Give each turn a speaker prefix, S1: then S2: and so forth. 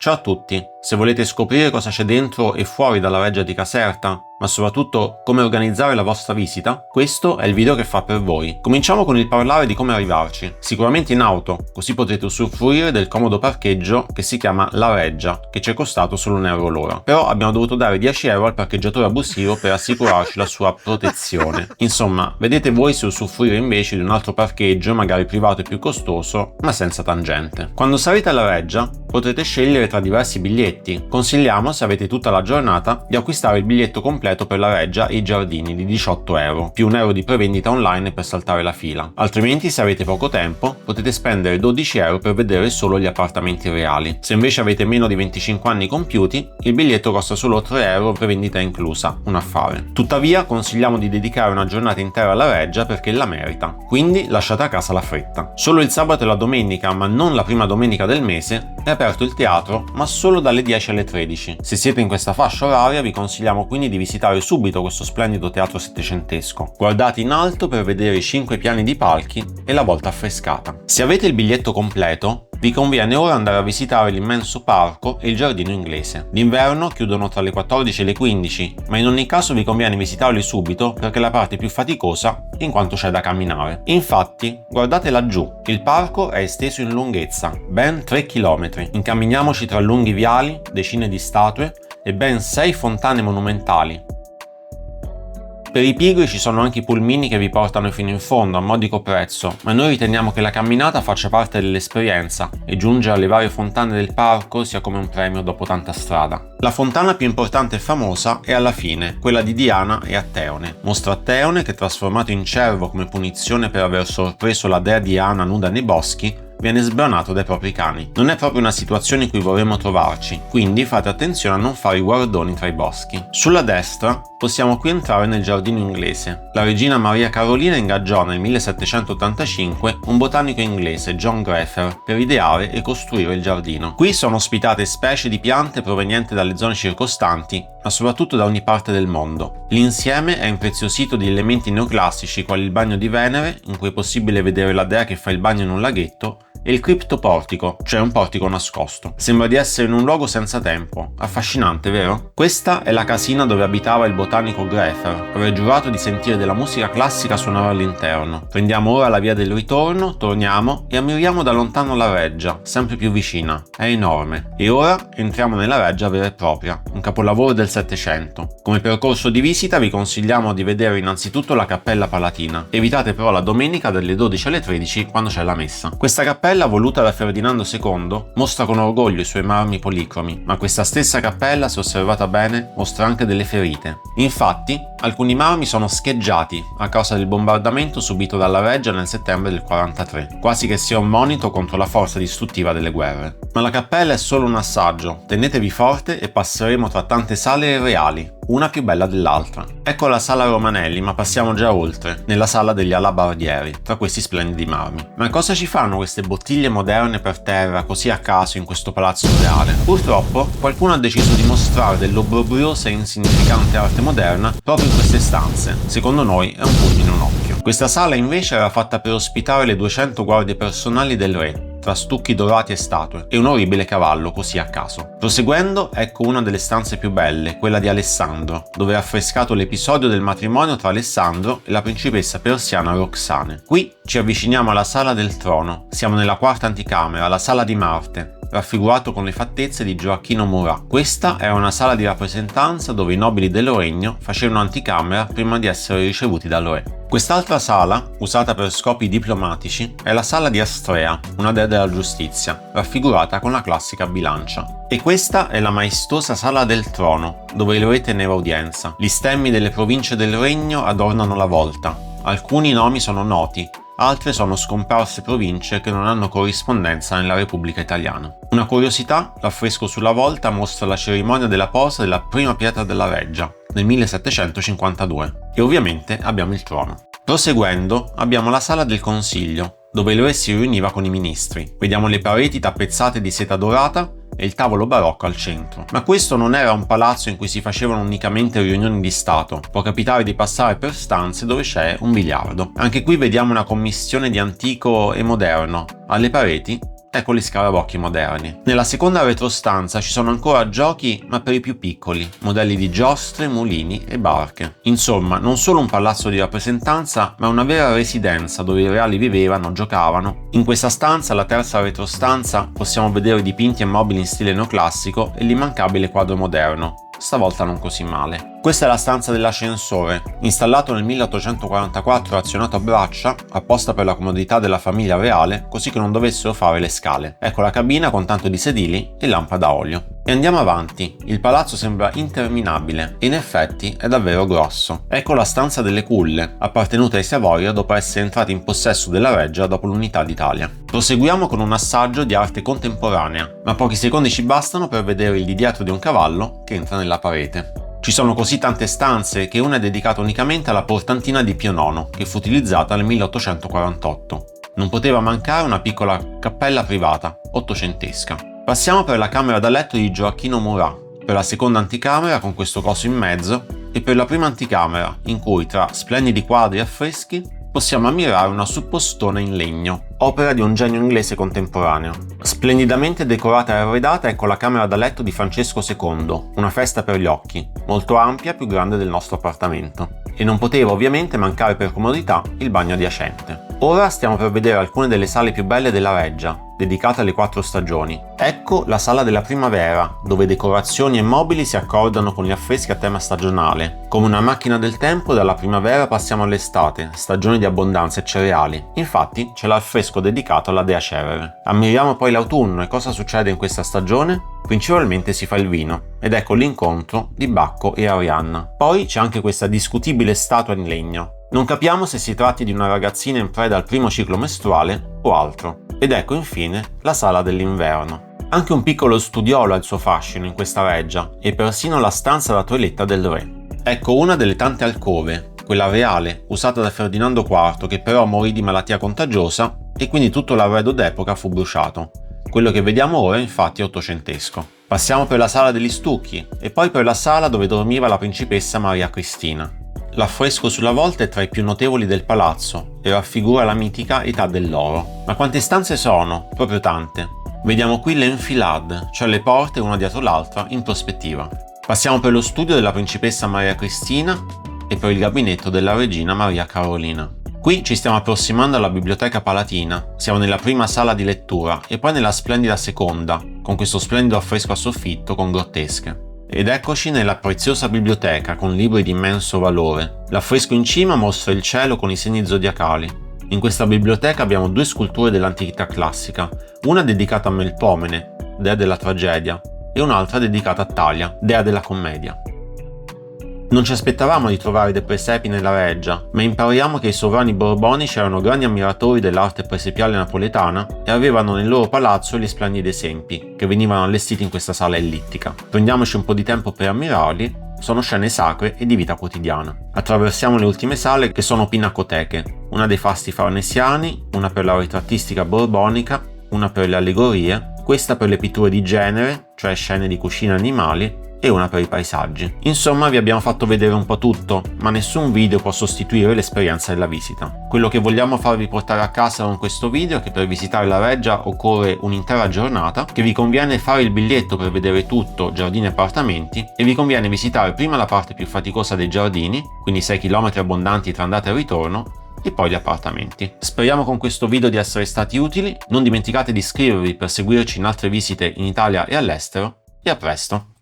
S1: Ciao a tutti, se volete scoprire cosa c'è dentro e fuori dalla reggia di Caserta, ma soprattutto come organizzare la vostra visita, questo è il video che fa per voi. Cominciamo con il parlare di come arrivarci. Sicuramente in auto, così potrete usufruire del comodo parcheggio che si chiama La Reggia, che ci è costato solo €1 l'ora. Però abbiamo dovuto dare €10 al parcheggiatore abusivo per assicurarci la sua protezione. Insomma, vedete voi se usufruire invece di un altro parcheggio, magari privato e più costoso, ma senza tangente. Quando sarete alla Reggia, potrete scegliere tra diversi biglietti. Consigliamo, se avete tutta la giornata, di acquistare il biglietto completo per la Reggia e i giardini di €18, più €1 di prevendita online per saltare la fila. Altrimenti, se avete poco tempo, potete spendere €12 per vedere solo gli appartamenti reali. Se invece avete meno di 25 anni compiuti, il biglietto costa solo €3, prevendita inclusa, un affare. Tuttavia, consigliamo di dedicare una giornata intera alla Reggia perché la merita. Quindi lasciate a casa la fretta. Solo il sabato e la domenica, ma non la prima domenica del mese, è aperto il teatro, ma solo dalle 10 alle 13. Se siete in questa fascia oraria, vi consigliamo quindi di visitare subito questo splendido teatro settecentesco. Guardate in alto per vedere i 5 piani di palchi e la volta affrescata. Se avete il biglietto completo, vi conviene ora andare a visitare l'immenso parco e il giardino inglese. D'inverno chiudono tra le 14 e le 15, ma in ogni caso vi conviene visitarli subito perché è la parte più faticosa in quanto c'è da camminare. Infatti, guardate laggiù, il parco è esteso in lunghezza, ben 3 km. Incamminiamoci tra lunghi viali, decine di statue e ben 6 fontane monumentali. Per i pigri ci sono anche i pulmini che vi portano fino in fondo a modico prezzo, ma noi riteniamo che la camminata faccia parte dell'esperienza e giungere alle varie fontane del parco sia come un premio dopo tanta strada. La fontana più importante e famosa è alla fine, quella di Diana e Atteone. Mostra Atteone che, trasformato in cervo come punizione per aver sorpreso la dea Diana nuda nei boschi, viene sbranato dai propri cani. Non è proprio una situazione in cui vorremmo trovarci, quindi fate attenzione a non fare i guardoni tra i boschi. Sulla destra possiamo qui entrare nel giardino inglese. La regina Maria Carolina ingaggiò nel 1785 un botanico inglese, John Greffer, per ideare e costruire il giardino. Qui sono ospitate specie di piante provenienti dalle zone circostanti, ma soprattutto da ogni parte del mondo. L'insieme è impreziosito di elementi neoclassici quali il bagno di Venere, in cui è possibile vedere la dea che fa il bagno in un laghetto, e il criptoportico, cioè un portico nascosto. Sembra di essere in un luogo senza tempo. Affascinante, vero? Questa è la casina dove abitava il botanico Greffer. Avrei giurato di sentire della musica classica suonare all'interno. Prendiamo ora la via del ritorno, torniamo e ammiriamo da lontano la reggia, sempre più vicina. È enorme. E ora entriamo nella reggia vera e propria, un capolavoro del Settecento. Come percorso di visita vi consigliamo di vedere innanzitutto la Cappella Palatina. Evitate però la domenica dalle 12 alle 13 quando c'è la messa. Questa cappella, voluta da Ferdinando II, mostra con orgoglio i suoi marmi policromi, ma questa stessa cappella, se osservata bene, mostra anche delle ferite. Infatti, alcuni marmi sono scheggiati a causa del bombardamento subito dalla reggia nel settembre del 43, quasi che sia un monito contro la forza distruttiva delle guerre. Ma la cappella è solo un assaggio, tenetevi forte e passeremo tra tante sale reali, una più bella dell'altra. Ecco la sala Romanelli, ma passiamo già oltre, nella sala degli alabardieri, tra questi splendidi marmi. Ma cosa ci fanno queste bottiglie moderne per terra così a caso in questo palazzo reale? Purtroppo, qualcuno ha deciso di mostrare dell'obbrobriosa e insignificante arte moderna proprio in queste stanze. Secondo noi è un fulmine in un occhio. Questa sala invece era fatta per ospitare le 200 guardie personali del re, tra stucchi dorati e statue, e un orribile cavallo così a caso. Proseguendo, ecco una delle stanze più belle, quella di Alessandro, dove è affrescato l'episodio del matrimonio tra Alessandro e la principessa persiana Roxane. Qui ci avviciniamo alla sala del trono, siamo nella quarta anticamera, la sala di Marte, raffigurato con le fattezze di Gioacchino Murat. Questa era una sala di rappresentanza dove i nobili del regno facevano anticamera prima di essere ricevuti dal re. Quest'altra sala, usata per scopi diplomatici, è la sala di Astrea, una dea della giustizia, raffigurata con la classica bilancia. E questa è la maestosa sala del trono, dove il re teneva udienza. Gli stemmi delle province del regno adornano la volta. Alcuni nomi sono noti, altre sono scomparse province che non hanno corrispondenza nella Repubblica Italiana. Una curiosità, l'affresco sulla volta mostra la cerimonia della posa della prima pietra della reggia, nel 1752. E ovviamente abbiamo il trono. Proseguendo, abbiamo la sala del consiglio, dove il re si riuniva con i ministri. Vediamo le pareti tappezzate di seta dorata e il tavolo barocco al centro. Ma questo non era un palazzo in cui si facevano unicamente riunioni di Stato. Può capitare di passare per stanze dove c'è un biliardo. Anche qui vediamo una commistione di antico e moderno. Alle pareti ecco gli scarabocchi moderni. Nella seconda retrostanza ci sono ancora giochi, ma per i più piccoli, modelli di giostre, mulini e barche. Insomma, non solo un palazzo di rappresentanza, ma una vera residenza dove i reali vivevano, giocavano. In questa stanza, la terza retrostanza, possiamo vedere dipinti e mobili in stile neoclassico e l'immancabile quadro moderno. Stavolta non così male. Questa è la stanza dell'ascensore, installato nel 1844 e azionato a braccia, apposta per la comodità della famiglia reale, così che non dovessero fare le scale. Ecco la cabina con tanto di sedili e lampada a olio. E andiamo avanti. Il palazzo sembra interminabile e in effetti è davvero grosso. Ecco la stanza delle culle, appartenuta ai Savoia dopo essere entrati in possesso della reggia dopo l'unità d'Italia. Proseguiamo con un assaggio di arte contemporanea, ma pochi secondi ci bastano per vedere il di dietro di un cavallo che entra nella parete. Ci sono così tante stanze che una è dedicata unicamente alla portantina di Pio IX, che fu utilizzata nel 1848. Non poteva mancare una piccola cappella privata, ottocentesca. Passiamo per la camera da letto di Gioacchino Murat, per la seconda anticamera con questo coso in mezzo e per la prima anticamera in cui tra splendidi quadri e affreschi possiamo ammirare una suppostona in legno, opera di un genio inglese contemporaneo. Splendidamente decorata e arredata ecco la camera da letto di Francesco II, una festa per gli occhi, molto ampia, più grande del nostro appartamento. E non poteva ovviamente mancare per comodità il bagno adiacente. Ora stiamo per vedere alcune delle sale più belle della reggia, dedicate alle 4 stagioni. Ecco la sala della primavera, dove decorazioni e mobili si accordano con gli affreschi a tema stagionale. Come una macchina del tempo, dalla primavera passiamo all'estate, stagione di abbondanza e cereali. Infatti c'è l'affresco dedicato alla dea Cerere. Ammiriamo poi l'autunno e cosa succede in questa stagione? Principalmente si fa il vino, ed ecco l'incontro di Bacco e Arianna. Poi c'è anche questa discutibile statua in legno. Non capiamo se si tratti di una ragazzina in preda al primo ciclo mestruale o altro. Ed ecco infine la sala dell'inverno. Anche un piccolo studiolo ha il suo fascino in questa reggia, e persino la stanza da toeletta del re. Ecco una delle tante alcove, quella reale, usata da Ferdinando IV, che però morì di malattia contagiosa e quindi tutto l'arredo d'epoca fu bruciato. Quello che vediamo ora infatti è ottocentesco. Passiamo per la sala degli stucchi e poi per la sala dove dormiva la principessa Maria Cristina. L'affresco sulla volta è tra i più notevoli del palazzo e raffigura la mitica età dell'oro. Ma quante stanze sono? Proprio tante. Vediamo qui le enfilade, cioè le porte una dietro l'altra in prospettiva. Passiamo per lo studio della principessa Maria Cristina e per il gabinetto della regina Maria Carolina. Qui ci stiamo approssimando alla biblioteca palatina, siamo nella prima sala di lettura e poi nella splendida seconda, con questo splendido affresco a soffitto con grottesche. Ed eccoci nella preziosa biblioteca con libri di immenso valore. L'affresco in cima mostra il cielo con i segni zodiacali. In questa biblioteca abbiamo 2 sculture dell'antichità classica, una dedicata a Melpomene, dea della tragedia, e un'altra dedicata a Talia, dea della commedia. Non ci aspettavamo di trovare dei presepi nella reggia, ma impariamo che i sovrani borbonici erano grandi ammiratori dell'arte presepiale napoletana e avevano nel loro palazzo gli splendidi esempi, che venivano allestiti in questa sala ellittica. Prendiamoci un po' di tempo per ammirarli, sono scene sacre e di vita quotidiana. Attraversiamo le ultime sale che sono pinacoteche, una dei fasti farnesiani, una per la ritrattistica borbonica, una per le allegorie, questa per le pitture di genere, cioè scene di cucina e animali, e una per i paesaggi. Insomma, vi abbiamo fatto vedere un po' tutto, ma nessun video può sostituire l'esperienza della visita. Quello che vogliamo farvi portare a casa con questo video è che per visitare la reggia occorre un'intera giornata, che vi conviene fare il biglietto per vedere tutto, giardini e appartamenti, e vi conviene visitare prima la parte più faticosa dei giardini, quindi 6 km abbondanti tra andata e ritorno, e poi gli appartamenti. Speriamo con questo video di essere stati utili, non dimenticate di iscrivervi per seguirci in altre visite in Italia e all'estero, e a presto!